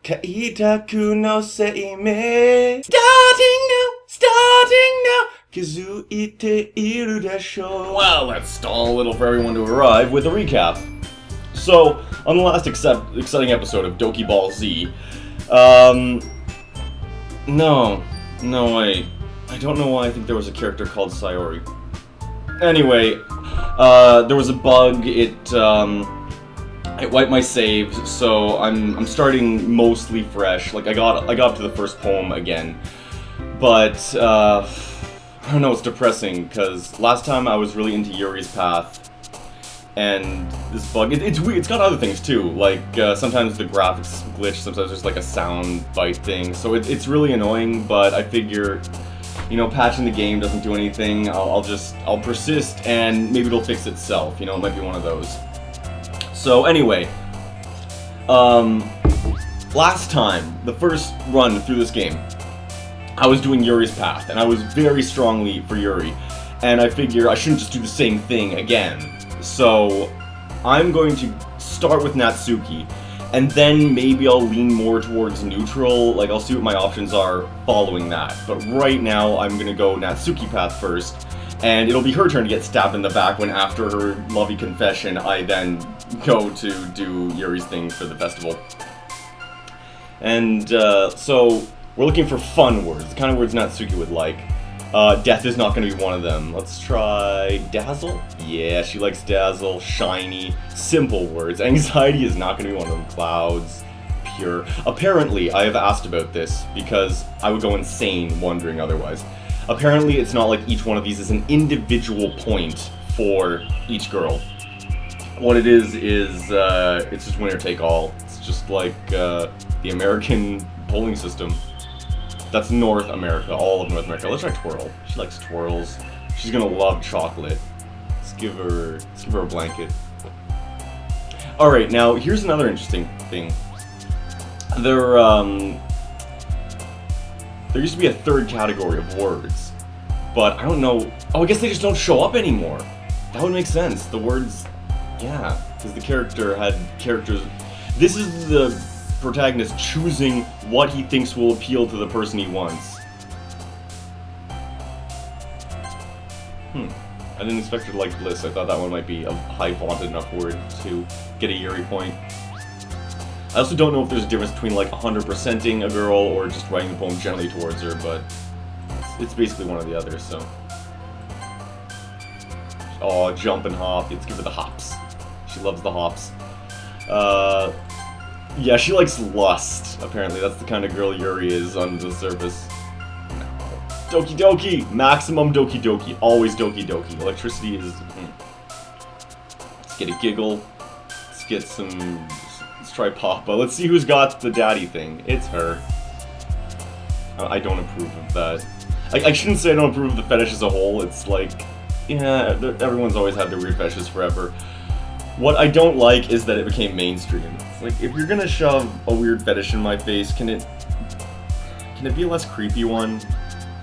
Kaitaku no seimei. Starting now. Kazuite iru desho. Well, let's stall a little for everyone to arrive with a recap. So, on the last exciting episode of Doki Ball Z, no, wait. I don't know why I think there was a character called Sayori. Anyway, there was a bug, it wiped my saves, so I'm starting mostly fresh. Like, I got up to the first poem again. But, I don't know, it's depressing, because last time I was really into Yuri's Path, and this bug, it's weird, it's got other things too, like, sometimes the graphics glitch, sometimes there's like a sound bite thing, so it's really annoying, but I figure, you know, patching the game doesn't do anything, I'll persist, and maybe it'll fix itself, you know, it might be one of those. So anyway, last time, the first run through this game, I was doing Yuri's Path, and I was very strongly for Yuri, and I figure I shouldn't just do the same thing again. So, I'm going to start with Natsuki, and then maybe I'll lean more towards neutral, like I'll see what my options are following that. But right now, I'm gonna go Natsuki Path first, and it'll be her turn to get stabbed in the back when after her lovey confession, I then go to do Yuri's thing for the festival. And, so, we're looking for fun words, the kind of words Natsuki would like. Death is not going to be one of them. Let's try dazzle. Yeah, she likes dazzle, shiny, simple words. Anxiety is not going to be one of them. Clouds, pure. Apparently, I have asked about this because I would go insane wondering otherwise. Apparently, it's not like each one of these is an individual point for each girl. What it is it's just winner take all. It's just like the American polling system. That's North America, all of North America. Let's try twirl. She likes twirls. She's gonna love chocolate. Let's give her a blanket. Alright, now here's another interesting thing. There used to be a third category of words, but I don't know. Oh, I guess they just don't show up anymore. That would make sense. The words, yeah, because the character had characters. This is the protagonist choosing what he thinks will appeal to the person he wants. I didn't expect her to like Bliss. I thought that one might be a high vaunted enough word to get a Yuri point. I also don't know if there's a difference between like 100%ing a girl or just writing the poem gently towards her, but it's basically one or the other, so. Oh, jump and hop. Let's give her the hops. She loves the hops. Yeah, she likes lust, apparently. That's the kind of girl Yuri is on the surface. No. Doki Doki! Maximum Doki Doki. Always Doki Doki. Electricity is... Let's get a giggle. Let's get some... Let's try Papa. Let's see who's got the daddy thing. It's her. I don't approve of that. I shouldn't say I don't approve of the fetish as a whole. It's like... Yeah, everyone's always had their weird fetishes forever. What I don't like is that it became mainstream. It's like, if you're gonna shove a weird fetish in my face, can it be a less creepy one?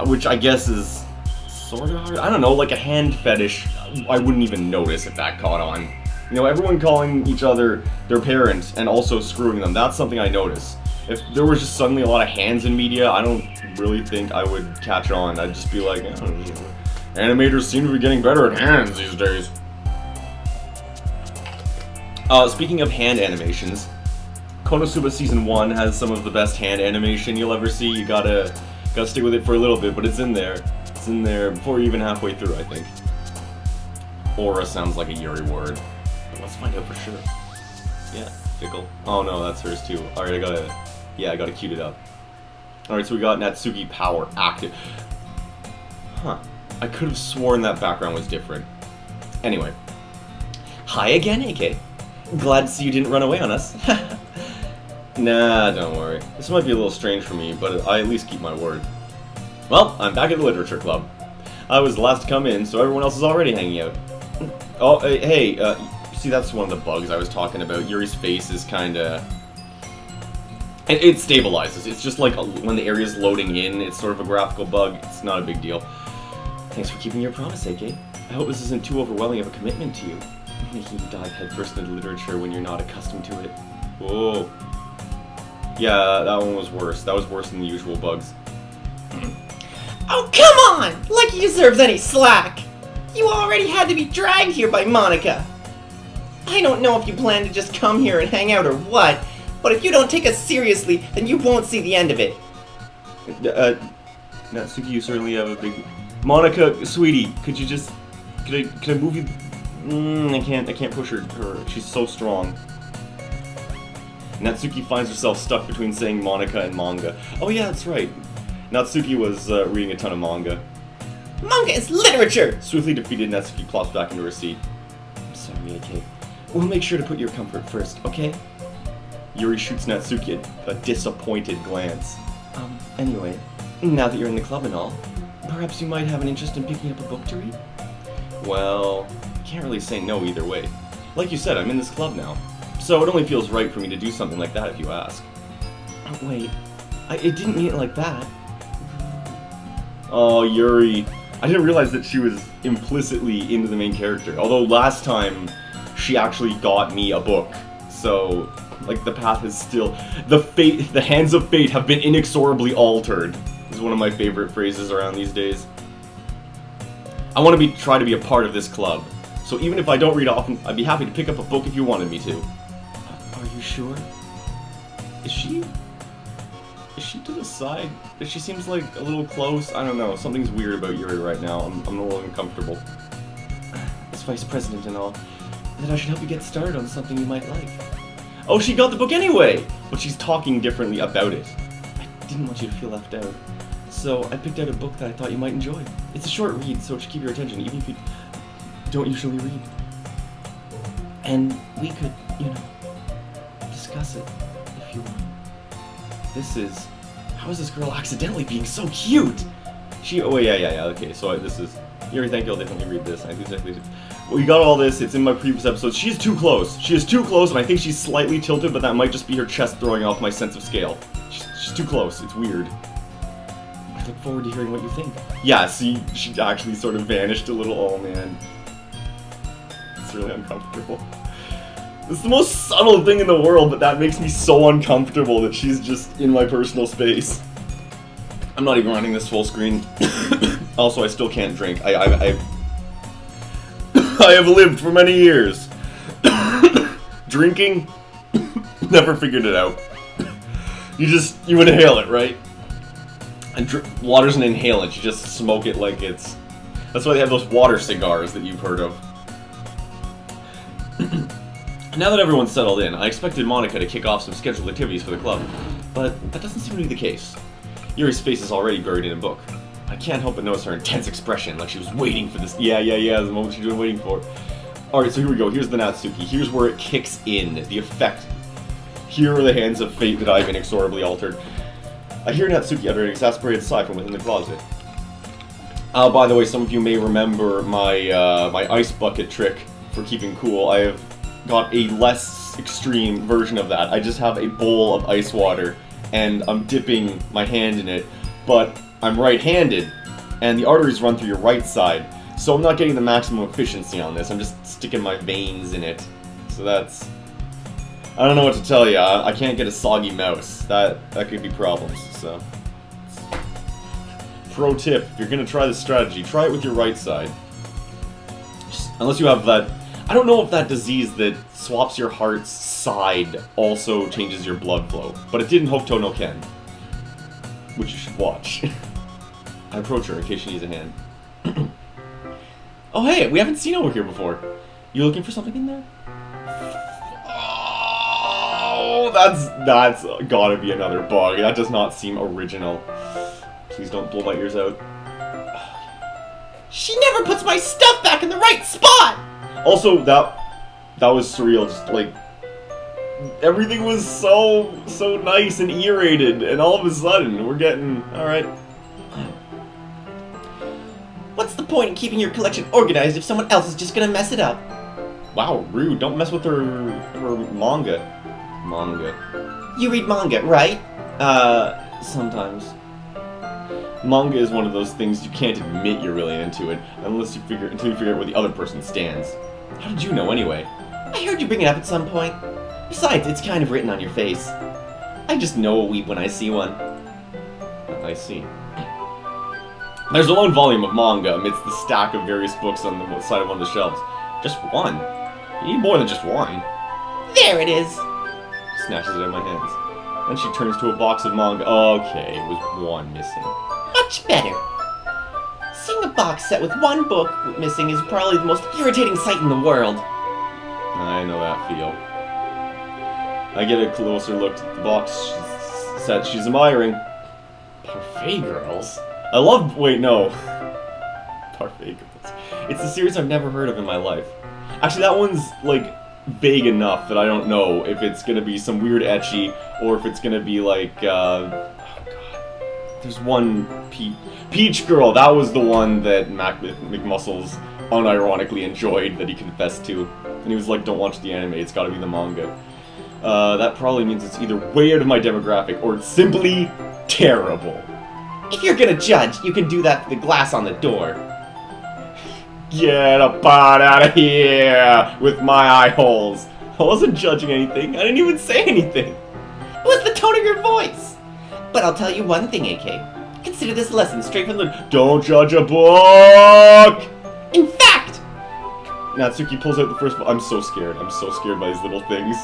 Which I guess is sort of hard. I don't know, like a hand fetish, I wouldn't even notice if that caught on. You know, everyone calling each other their parents and also screwing them, that's something I notice. If there was just suddenly a lot of hands in media, I don't really think I would catch on. I'd just be like, animators seem to be getting better at hands these days. Speaking of hand animations, Konosuba Season 1 has some of the best hand animation you'll ever see. You gotta stick with it for a little bit, but it's in there. It's in there before you're even halfway through, I think. Aura sounds like a Yuri word, but let's find out for sure. Yeah, fickle. Oh no, that's hers too. Alright, I gotta cue it up. Alright, so we got Natsuki Power active. Huh. I could have sworn that background was different. Anyway. Hi again, AK. Glad to see you didn't run away on us. Nah, don't worry. This might be a little strange for me, but I at least keep my word. Well, I'm back at the literature club. I was the last to come in, so everyone else is already hanging out. Oh, hey, see, that's one of the bugs I was talking about. Yuri's face is kinda... It stabilizes. It's just like when the area's loading in, it's sort of a graphical bug. It's not a big deal. Thanks for keeping your promise, AK. I hope this isn't too overwhelming of a commitment to you. Making you dive headfirst into literature when you're not accustomed to it. Whoa. Yeah, that one was worse. That was worse than the usual bugs. Oh, come on! Like he deserves any slack! You already had to be dragged here by Monica! I don't know if you plan to just come here and hang out or what, but if you don't take us seriously, then you won't see the end of it. Natsuki, you certainly have a big... Monica, sweetie, could you just... Could I move you... I can't push her. She's so strong. Natsuki finds herself stuck between saying Monica and manga. Oh yeah, that's right. Natsuki was reading a ton of manga. Manga is literature! Swiftly defeated, Natsuki plops back into her seat. I'm sorry, AK. We'll make sure to put your comfort first, okay? Yuri shoots Natsuki a disappointed glance. Anyway, now that you're in the club and all, perhaps you might have an interest in picking up a book to read? Well, I can't really say no either way. Like you said, I'm in this club now. So it only feels right for me to do something like that if you ask. Wait, it didn't mean it like that. Oh, Yuri. I didn't realize that she was implicitly into the main character. Although last time, she actually got me a book. So, like, the path is still... The hands of fate have been inexorably altered. Is one of my favorite phrases around these days. I want to try to be a part of this club. So even if I don't read often, I'd be happy to pick up a book if you wanted me to. Are you sure? Is she to the side? She seems like a little close. I don't know. Something's weird about Yuri right now. I'm a little uncomfortable. As vice president and all, that I should help you get started on something you might like. Oh, she got the book anyway! But she's talking differently about it. I didn't want you to feel left out, so I picked out a book that I thought you might enjoy. It's a short read, so it should keep your attention, even if you don't usually read. And we could, discuss it if you want. How is this girl accidentally being so cute? Okay, so this is... Yuri, thank you, I'll definitely read this. We got all this, it's in my previous episodes. She's too close. She is too close, and I think she's slightly tilted, but that might just be her chest throwing off my sense of scale. She's too close, it's weird. I look forward to hearing what you think. Yeah, see, she actually sort of vanished a little. Oh, man. It's really uncomfortable. It's the most subtle thing in the world, but that makes me so uncomfortable that she's just in my personal space. I'm not even running this full screen. Also, I still can't drink. I have lived for many years. Drinking? Never figured it out. You inhale it, right? And water's an inhalant. You just smoke it like it's... That's why they have those water cigars that you've heard of. Now that everyone's settled in, I expected Monica to kick off some scheduled activities for the club, but that doesn't seem to be the case. Yuri's face is already buried in a book. I can't help but notice her intense expression, like she was waiting for this. Yeah, the moment she's been waiting for. Alright, so here we go. Here's the Natsuki. Here's where it kicks in, the effect. Here are the hands of fate that I've inexorably altered. I hear Natsuki utter an exasperated sigh from within the closet. By the way, some of you may remember my my ice bucket trick for keeping cool. I have got a less extreme version of that. I just have a bowl of ice water, and I'm dipping my hand in it, but I'm right-handed, and the arteries run through your right side, so I'm not getting the maximum efficiency on this. I'm just sticking my veins in it. So that's... I don't know what to tell you. I can't get a soggy mouse. That could be problems, so... Pro tip, if you're gonna try this strategy, try it with your right side. Unless you have that... I don't know if that disease that swaps your heart's side also changes your blood flow, but it did in Hokuto no Ken, which you should watch. I approach her in case she needs a hand. Oh hey, we haven't seen over here before. You looking for something in there? Oh, that's gotta be another bug. That does not seem original. Please don't blow my ears out. She never puts my stuff back in the right spot! Also, that was surreal. Just like everything was so nice and E-rated, and all of a sudden we're getting all right. What's the point in keeping your collection organized if someone else is just gonna mess it up? Wow, rude. Don't mess with her manga. You read manga, right? Sometimes. Manga is one of those things you can't admit you're really into it until you figure out where the other person stands. How did you know anyway? I heard you bring it up at some point. Besides, it's kind of written on your face. I just know a weeb when I see one. I see. There's a lone volume of manga amidst the stack of various books on the side of one of the shelves. Just one? You need more than just one. There it is! She snatches it out of my hands. Then she turns to a box of manga. Okay, it was one missing. Much better. Seeing a box set with one book missing is probably the most irritating sight in the world. I know that feel. I get a closer look at the box set she's admiring. Parfait Girls? I love... Wait, no. Parfait Girls. It's a series I've never heard of in my life. Actually, that one's, like, vague enough that I don't know if it's gonna be some weird ecchi, or if it's gonna be like, oh god. There's one Peach Girl, that was the one that McMuscles unironically enjoyed, that he confessed to. And he was like, don't watch the anime, it's gotta be the manga. That probably means it's either way out of my demographic, or it's simply terrible. If you're gonna judge, you can do that to the glass on the door. Get a pot out of here with my eye holes. I wasn't judging anything. I didn't even say anything. It was the tone of your voice. But I'll tell you one thing, AK. Consider this lesson straight from the... Don't judge a book! In fact! Natsuki pulls out the first... I'm so scared. I'm so scared by these little things.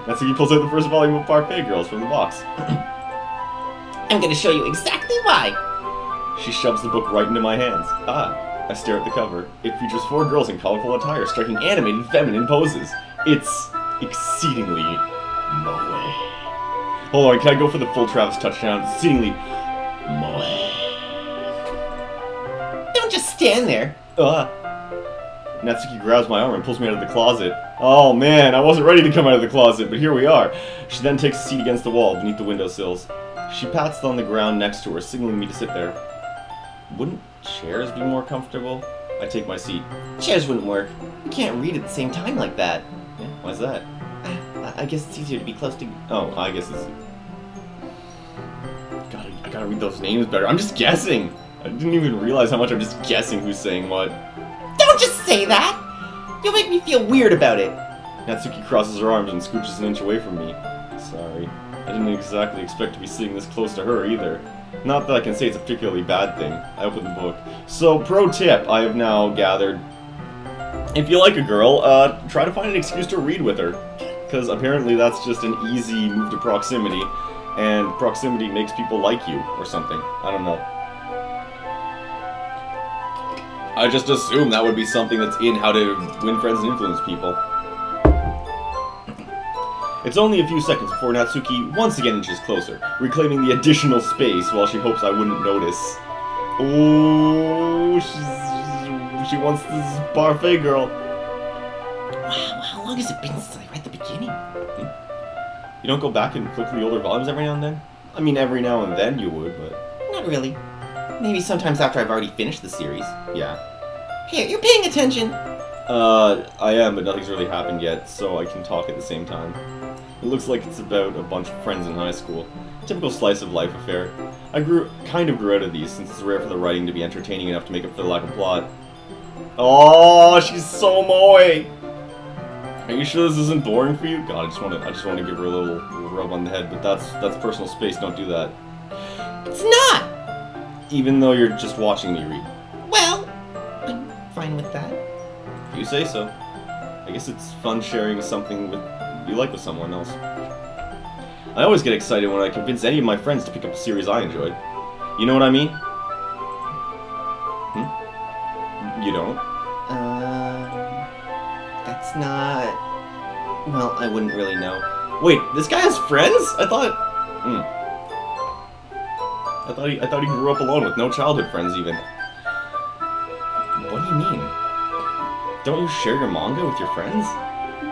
Natsuki pulls out the first volume of Parfait Girls from the box. I'm gonna show you exactly why. She shoves the book right into my hands. I stare at the cover. It features 4 girls in colorful attire, striking animated feminine poses. It's exceedingly moe. Hold on, can I go for the full Travis touchdown? Exceedingly moe. Don't just stand there. Natsuki grabs my arm and pulls me out of the closet. Oh man, I wasn't ready to come out of the closet, but here we are. She then takes a seat against the wall beneath the windowsills. She pats on the ground next to her, signaling me to sit there. Wouldn't chairs be more comfortable? I take my seat. Chairs wouldn't work. You can't read at the same time like that. Yeah, why's that? I guess it's easier to be close to... Oh, I guess it's... I gotta read those names better. I'm just guessing! I didn't even realize how much I'm just guessing who's saying what. Don't just say that! You'll make me feel weird about it. Natsuki crosses her arms and scooches an inch away from me. Sorry. I didn't exactly expect to be sitting this close to her either. Not that I can say it's a particularly bad thing. I open the book. So, pro tip I have now gathered. If you like a girl, try to find an excuse to read with her. Because apparently that's just an easy move to proximity. And proximity makes people like you, or something. I don't know. I just assume that would be something that's in how to win friends and influence people. It's only a few seconds before Natsuki once again inches closer, reclaiming the additional space while she hopes I wouldn't notice. Oh, she wants this Parfait Girl. Wow, how long has it been since I read the beginning? You don't go back and flip through the older volumes every now and then? I mean, every now and then you would, but... Not really. Maybe sometimes after I've already finished the series. Yeah. Here, you're paying attention. I am, but nothing's really happened yet, so I can talk at the same time. It looks like it's about a bunch of friends in high school. Typical slice of life affair. I kind of grew out of these, since it's rare for the writing to be entertaining enough to make up for the lack of plot. Oh, she's so moe! Are you sure this isn't boring for you? God, I just want to give her a little rub on the head, but that's personal space, don't do that. It's not! Even though you're just watching me read. Well, I'm fine with that. If you say so. I guess it's fun sharing something you like with someone else. I always get excited when I convince any of my friends to pick up a series I enjoyed. You know what I mean? You don't? That's not... Well, I wouldn't really know. Wait, this guy has friends? I thought he grew up alone with no childhood friends even. What do you mean? Don't you share your manga with your friends?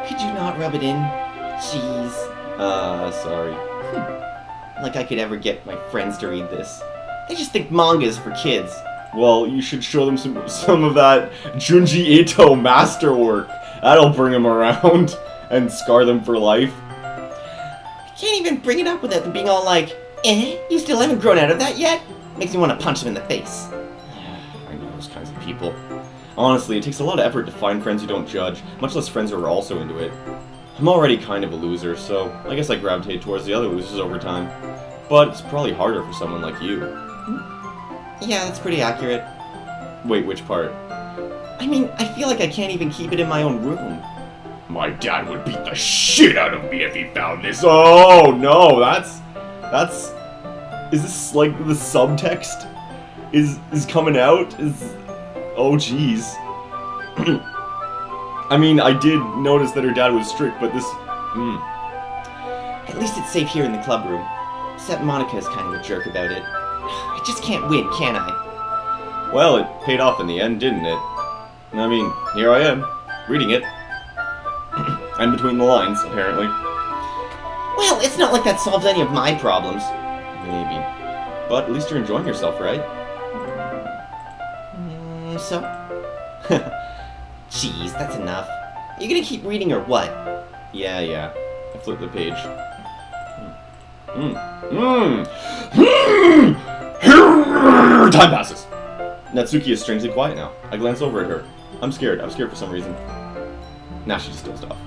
Could you not rub it in? Jeez. Sorry. Like I could ever get my friends to read this. They just think manga is for kids. Well, you should show them some of that Junji Ito masterwork. That'll bring them around and scar them for life. I can't even bring it up without them being all like, you still haven't grown out of that yet? Makes me want to punch them in the face. I know those kinds of people. Honestly, it takes a lot of effort to find friends who don't judge, much less friends who are also into it. I'm already kind of a loser, so I guess I gravitate towards the other losers over time. But it's probably harder for someone like you. Yeah, that's pretty accurate. Wait, which part? I mean, I feel like I can't even keep it in my own room. My dad would beat the shit out of me if he found this. Oh no, that's... Is this like the subtext is coming out? Oh jeez. I mean, I did notice that her dad was strict, but this... At least it's safe here in the club room. Except Monica is kind of a jerk about it. I just can't win, can I? Well, it paid off in the end, didn't it? I mean, here I am, reading it. And between the lines, apparently. Well, it's not like that solves any of my problems. Maybe. But at least you're enjoying yourself, right? So? Jeez, that's enough. You gonna keep reading or what? Yeah. I flipped the page. Time passes. Natsuki is strangely quiet now. I glance over at her. I'm scared for some reason. Now she just dozed off.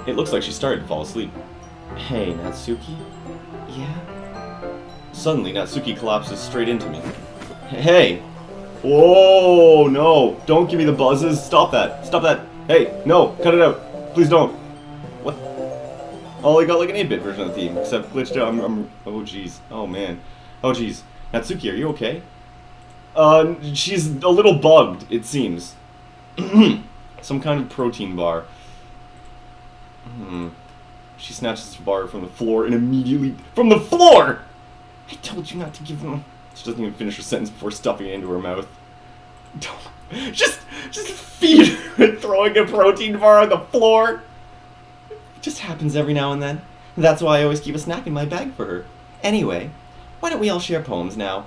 It looks like she started to fall asleep. Hey, Natsuki? Yeah? Suddenly, Natsuki collapses straight into me. Hey! Whoa, no! Don't give me the buzzes! Stop that! Stop that! Hey, no! Cut it out! Please don't! What? Oh, I got like an 8-bit version of the theme, except glitched out. Oh, jeez. Oh, man. Oh, jeez. Natsuki, are you okay? She's a little bugged, it seems. Some kind of protein bar. She snatches the bar from the floor and immediately... From the floor! I told you not to give them... She doesn't even finish her sentence before stuffing it into her mouth. Just feed her throwing a protein bar on the floor! It just happens every now and then. That's why I always keep a snack in my bag for her. Anyway, why don't we all share poems now?